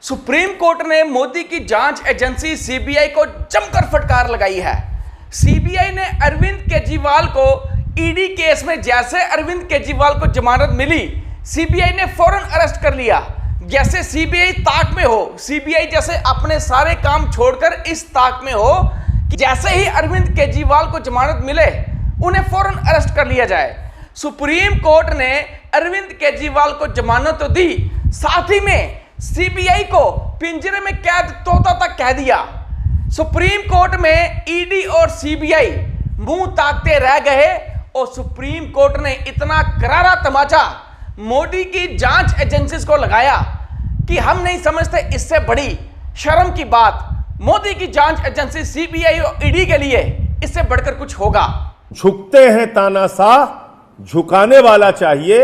Supreme court ने मोदी की जांच एजेंसी सीबीआई को जमकर फटकार लगाई है। सीबीआई ने अरविंद केजरीवाल को ईडी केस में जैसे अरविंद केजरीवाल को जमानत मिली, सीबीआई ने फौरन अरेस्ट कर लिया। जैसे सीबीआई ताक में हो, सीबीआई जैसे अपने सारे काम छोड़कर इस ताक में हो कि जैसे ही अरविंद केजरीवाल को जमानत मिले उन्हें फौरन अरेस्ट कर लिया जाए। सुप्रीम कोर्ट ने अरविंद केजरीवाल को जमानत तो दी, साथ ही में सीबीआई को पिंजरे में कैद तोता तक कह दिया। सुप्रीम कोर्ट में ईडी और सीबीआई मुंह ताकते रह गए और सुप्रीम कोर्ट ने इतना करारा तमाचा मोदी की जांच एजेंसीज को लगाया कि हम नहीं समझते इससे बड़ी शर्म की बात मोदी की जांच एजेंसी सीबीआई और ईडी के लिए इससे बढ़कर कुछ होगा। झुकते हैं तानाशाह, झुकाने वाला चाहिए,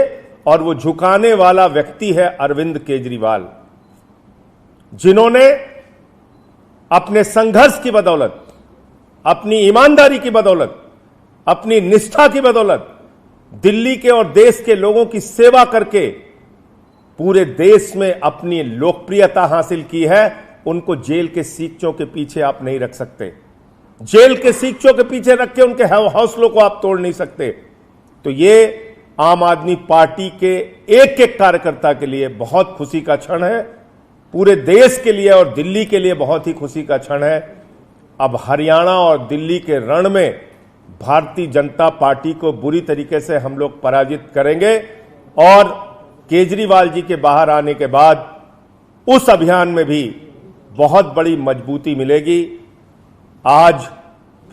और वो झुकाने वाला व्यक्ति है अरविंद केजरीवाल, जिन्होंने अपने संघर्ष की बदौलत, अपनी ईमानदारी की बदौलत, अपनी निष्ठा की बदौलत दिल्ली के और देश के लोगों की सेवा करके पूरे देश में अपनी लोकप्रियता हासिल की है। उनको जेल के सीखचों के पीछे आप नहीं रख सकते, जेल के सीखचों के पीछे रख के उनके हौसलों को आप तोड़ नहीं सकते। तो ये आम आदमी पार्टी के एक एक कार्यकर्ता के लिए बहुत खुशी का क्षण है, पूरे देश के लिए और दिल्ली के लिए बहुत ही खुशी का क्षण है। अब हरियाणा और दिल्ली के रण में भारतीय जनता पार्टी को बुरी तरीके से हम लोग पराजित करेंगे और केजरीवाल जी के बाहर आने के बाद उस अभियान में भी बहुत बड़ी मजबूती मिलेगी। आज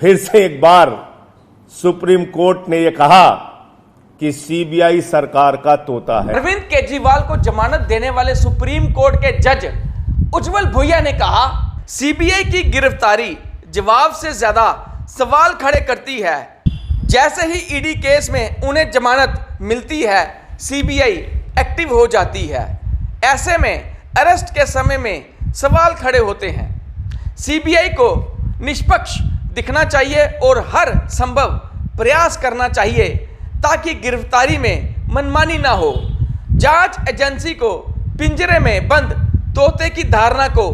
फिर से एक बार सुप्रीम कोर्ट ने यह कहा कि सीबीआई सरकार का तोता है। अरविंद केजरीवाल को जमानत देने वाले सुप्रीम कोर्ट के जज उज्जवल भुइया ने कहा, सीबीआई की गिरफ्तारी जवाब से ज्यादा सवाल खड़े करती है। जैसे ही ईडी केस में उन्हें जमानत मिलती है, सीबीआई एक्टिव हो जाती है। ऐसे में अरेस्ट के समय में सवाल खड़े होते हैं। सीबीआई को निष्पक्ष दिखना चाहिए और हर संभव प्रयास करना चाहिए ताकि गिरफ्तारी में मनमानी ना हो। जांच एजेंसी को पिंजरे में बंद तोते की धारणा को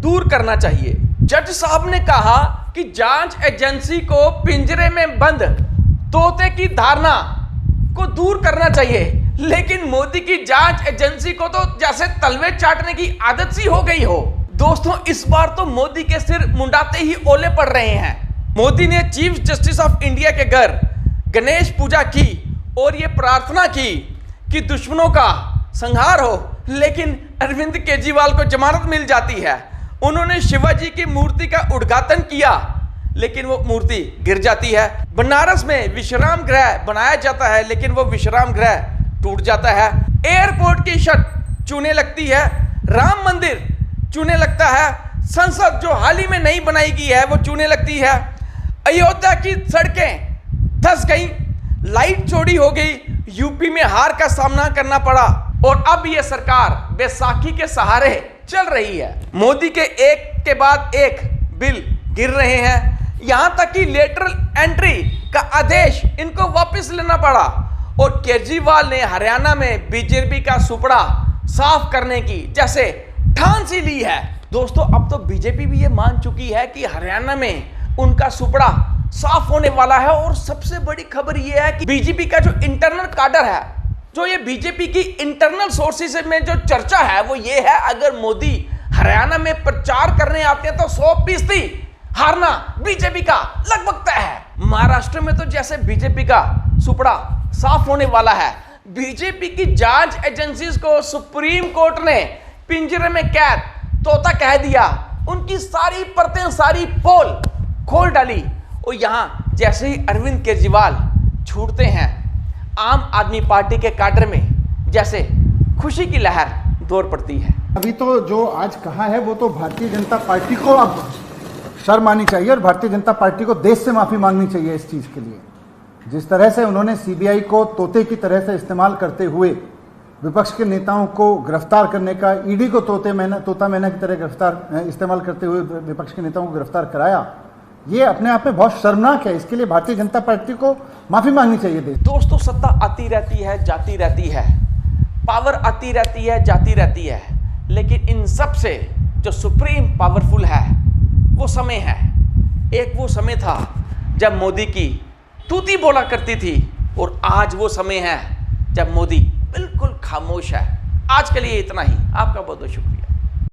दूर करना चाहिए। जज साहब ने कहा कि जांच एजेंसी को पिंजरे में बंद तोते की धारणा को दूर करना चाहिए, लेकिन मोदी की जांच एजेंसी को तो जैसे तलवे चाटने की आदत सी हो गई हो। दोस्तों, इस बार तो मोदी के सिर मुंडाते ही ओले पड़ रहे हैं। मोदी ने चीफ जस्टिस ऑफ इंडिया के घर गणेश पूजा की और ये प्रार्थना की कि दुश्मनों का संहार हो, लेकिन अरविंद केजरीवाल को जमानत मिल जाती है। उन्होंने शिवाजी की मूर्ति का उद्घाटन किया, लेकिन वो मूर्ति गिर जाती है। बनारस में विश्राम गृह बनाया जाता है, लेकिन वो विश्राम गृह टूट जाता है। एयरपोर्ट की छत चूने लगती है, राम मंदिर चूने लगता है, संसद जो हाल ही में नई बनाई गई है वो चूने लगती है, अयोध्या की सड़कें धंस गई, लाइट चोरी हो गई, यूपी में हार का सामना करना पड़ा और अब यह सरकार बैसाखी के सहारे चल रही है। मोदी के एक के बाद एक बिल गिर रहे हैं, यहां तक कि लेटरल एंट्री का आदेश इनको वापस लेना पड़ा और केजरीवाल ने हरियाणा में बीजेपी का सुपड़ा साफ करने की जैसे ठान सी ली है। दोस्तों, अब तो बीजेपी भी ये मान चुकी है कि हरियाणा में उनका सुपड़ा साफ होने वाला है। और सबसे बड़ी खबर यह है कि बीजेपी का जो इंटरनल काडर है, जो ये बीजेपी की इंटरनल सोर्सेज में जो चर्चा है वो ये है, अगर मोदी हरियाणा में प्रचार करने आते हैं तो 100% हारना बीजेपी का लगभग तय है। महाराष्ट्र में तो जैसे बीजेपी का सुपड़ा साफ होने वाला है। बीजेपी की जांच एजेंसीज को सुप्रीम कोर्ट ने पिंजरे में कैद तोता कह दिया, उनकी सारी परतें, सारी पोल खोल डाली और यहां जैसे ही अरविंद केजरीवाल छूटते हैं, आम आदमी पार्टी के काडर में जैसे खुशी की लहर दौड़ पड़ती है। अभी तो जो आज कहा है वो तो भारतीय जनता पार्टी को अब शर्म आनी चाहिए और भारतीय जनता पार्टी को देश से माफी मांगनी चाहिए इस चीज के लिए। जिस तरह से उन्होंने सीबीआई को तोते की तरह से इस्तेमाल करते हुए विपक्ष के नेताओं को गिरफ्तार करने का, ईडी को तोता मैना की तरह इस्तेमाल करते हुए विपक्ष के नेताओं को गिरफ्तार कराया, ये अपने आप में बहुत शर्मनाक है। इसके लिए भारतीय जनता पार्टी को माफी मांगनी चाहिए। दोस्तों, सत्ता आती रहती है, जाती रहती है, पावर आती रहती है, जाती रहती है, लेकिन इन सब से जो सुप्रीम पावरफुल है वो समय है। एक वो समय था जब मोदी की तूती बोला करती थी और आज वो समय है जब मोदी बिल्कुल खामोश है। आज के लिए इतना ही। आपका बहुत बहुत शुक्रिया।